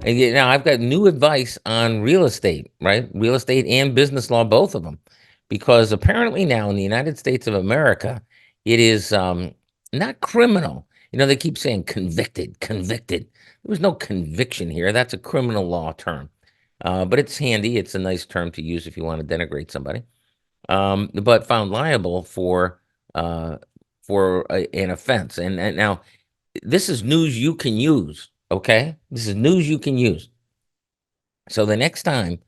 And now I've got new advice on real estate, right? Real estate and business law, both of them, because apparently now in the United States of America, it is not criminal. They keep saying convicted, convicted. There was no conviction here. That's a criminal law term, but it's handy. It's a nice term to use if you want to denigrate somebody. But found liable uh, for an offense. And now this is news you can use. Okay, this is news you can use. So the next time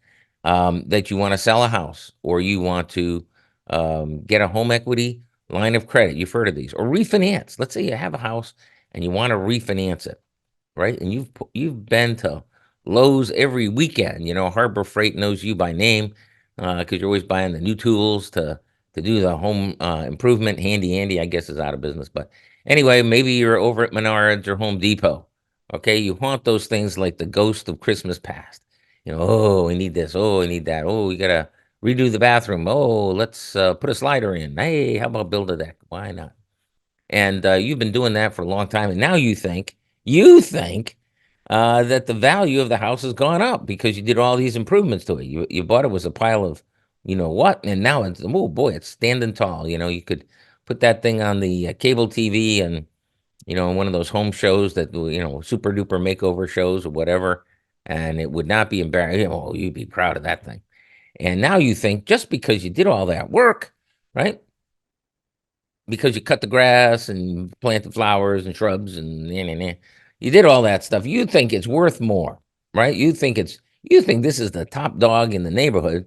that you want to sell a house or you want to get a home equity line of credit, you've heard of these, or refinance. Let's say you have a house and you want to refinance it, right? And you've been to Lowe's every weekend. Harbor Freight knows you by name because you're always buying the new tools to do the home improvement. Handy Andy, I guess, is out of business, but anyway, maybe you're over at Menards or Home Depot. Okay, you haunt those things like the ghost of Christmas past. Oh, we need this. Oh, we need that. Oh, we gotta redo the bathroom. Oh, let's put a slider in. Hey, how about build a deck? Why not? And you've been doing that for a long time, and now you think that the value of the house has gone up because you did all these improvements to it. You bought it was a pile of, what, and now it's, oh boy, it's standing tall. You could put that thing on the cable TV and one of those home shows that super duper makeover shows or whatever, and it would not be embarrassing. Oh, you'd be proud of that thing. And now you think just because you did all that work, right? Because you cut the grass and planted flowers and shrubs and you did all that stuff. You think it's worth more, right? You think this is the top dog in the neighborhood,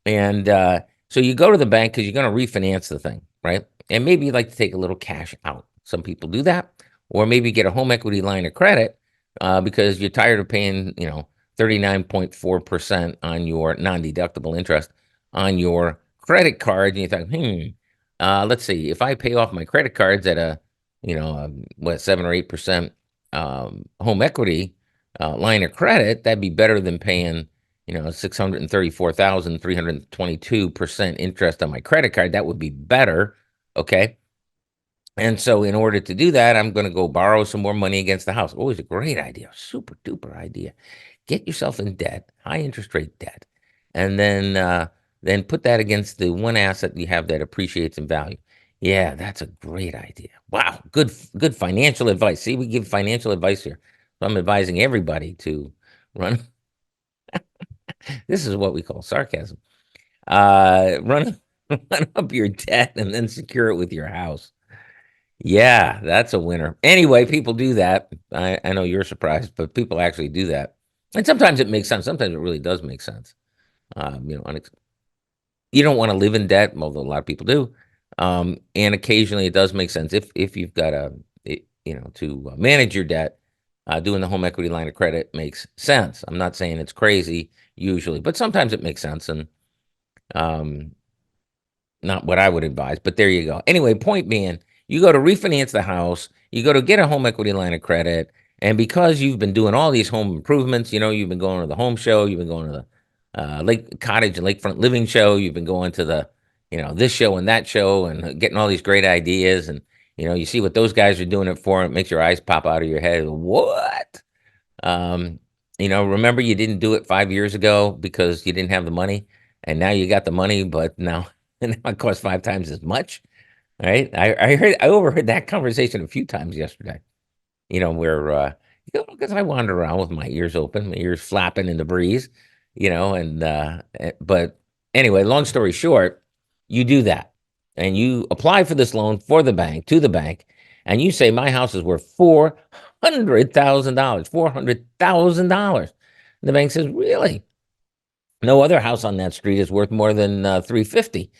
and so you go to the bank because you're going to refinance the thing, right? And maybe you'd like to take a little cash out. Some people do that, or maybe get a home equity line of credit because you're tired of paying, 39.4% on your non-deductible interest on your credit card, and you think, let's see, if I pay off my credit cards at a, what, 7 or 8% home equity line of credit, that'd be better than paying 634,322% interest on my credit card. That would be better. Okay. And so in order to do that, I'm going to go borrow some more money against the house. Always a great idea. Super duper idea. Get yourself in debt, high interest rate debt, and then put that against the one asset you have that appreciates in value. Yeah, that's a great idea. Wow. Good financial advice. See, we give financial advice here. So I'm advising everybody to run. This is what we call sarcasm. Run run up your debt and then secure it with your house. Yeah, that's a winner. Anyway, people do that. I know you're surprised, but people actually do that. And sometimes it makes sense. Sometimes it really does make sense. You don't want to live in debt, although a lot of people do. And occasionally it does make sense if you've got to manage your debt. Doing the home equity line of credit makes sense. I'm not saying it's crazy usually, but sometimes it makes sense. And not what I would advise, but there you go. Anyway, point being, you go to refinance the house, you go to get a home equity line of credit, and because you've been doing all these home improvements, you've been going to the home show, you've been going to the lake cottage and lakefront living show, you've been going to the, this show and that show and getting all these great ideas, and you see what those guys are doing it for, and it makes your eyes pop out of your head. What? Remember you didn't do it 5 years ago because you didn't have the money, and now you got the money, but now it costs 5 times as much, right? I overheard that conversation a few times yesterday. Where because I wander around with my ears open, my ears flapping in the breeze, but anyway, long story short, you do that, and you apply for this loan for the bank to the bank, and you say my house is worth $400,000, $400,000. The bank says, really? No other house on that street is worth more than 350.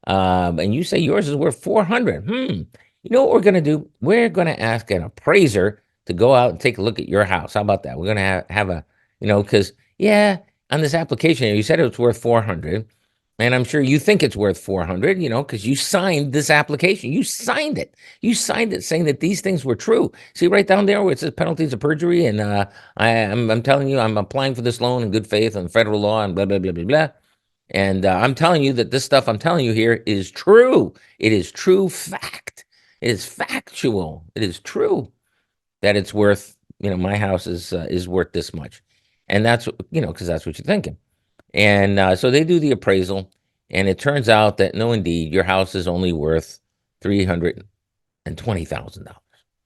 And you say yours is worth 400. You know what we're going to do? We're going to ask an appraiser to go out and take a look at your house. How about that? We're going to have a, because, yeah, on this application, you said it was worth 400. And I'm sure you think it's worth 400, because you signed this application. You signed it. You signed it saying that these things were true. See right down there where it says penalties of perjury. And I'm telling you, I'm applying for this loan in good faith on federal law and blah, blah, blah, blah, blah. And I'm telling you that this stuff I'm telling you here is true. It is true fact. It is factual. It is true that it's worth, my house is worth this much. And that's, because that's what you're thinking. And so they do the appraisal, and it turns out that no, indeed, your house is only worth $320,000.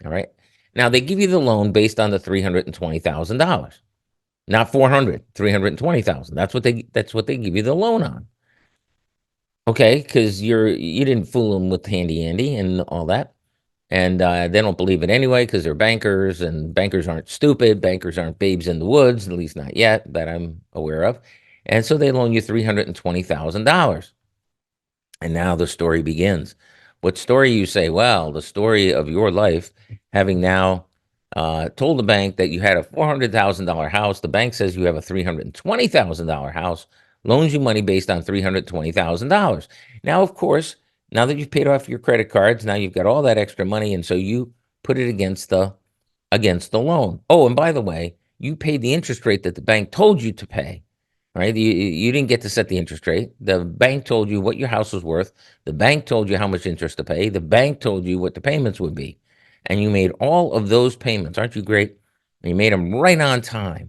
All right. Now they give you the loan based on the $320,000, not 400, 320,000. That's what they give you the loan on. Okay, because you didn't fool them with handy Andy and all that. And they don't believe it anyway because they're bankers, and bankers aren't stupid. Bankers aren't babes in the woods, at least not yet that I'm aware of. And so they loan you $320,000. And now the story begins. What story, you say? Well, the story of your life, having now told the bank that you had a $400,000 house. The bank says you have a $320,000 house, loans you money based on $320,000. Now, of course, now that you've paid off your credit cards, now you've got all that extra money, and so you put it against the loan. Oh, and by the way, you paid the interest rate that the bank told you to pay. Right? You didn't get to set the interest rate. The bank told you what your house was worth. The bank told you how much interest to pay. The bank told you what the payments would be. And you made all of those payments. Aren't you great? And you made them right on time.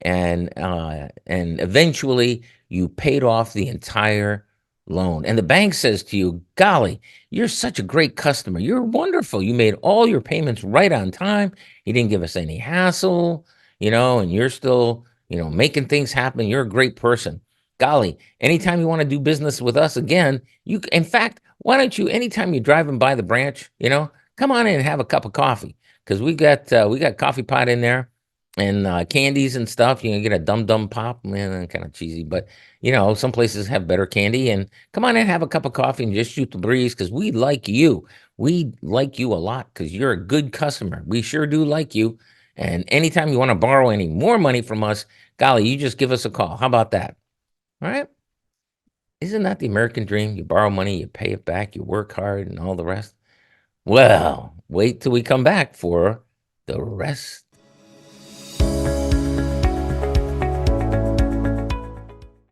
And eventually you paid off the entire loan. And the bank says to you, golly, you're such a great customer. You're wonderful. You made all your payments right on time. You didn't give us any hassle, and you're still, making things happen. You're a great person. Golly, anytime you want to do business with us again, in fact, why don't you, anytime you're driving by the branch, come on in and have a cup of coffee, because we got coffee pot in there, and candies and stuff. You can get a Dum Dum Pop, man, kind of cheesy, but some places have better candy. And come on in, have a cup of coffee, and just shoot the breeze, because we like you. We like you a lot because you're a good customer. We sure do like you. And anytime you want to borrow any more money from us, golly, you just give us a call. How about that? All right. Isn't that the American dream? You borrow money, you pay it back, you work hard, and all the rest. Well, wait till we come back for the rest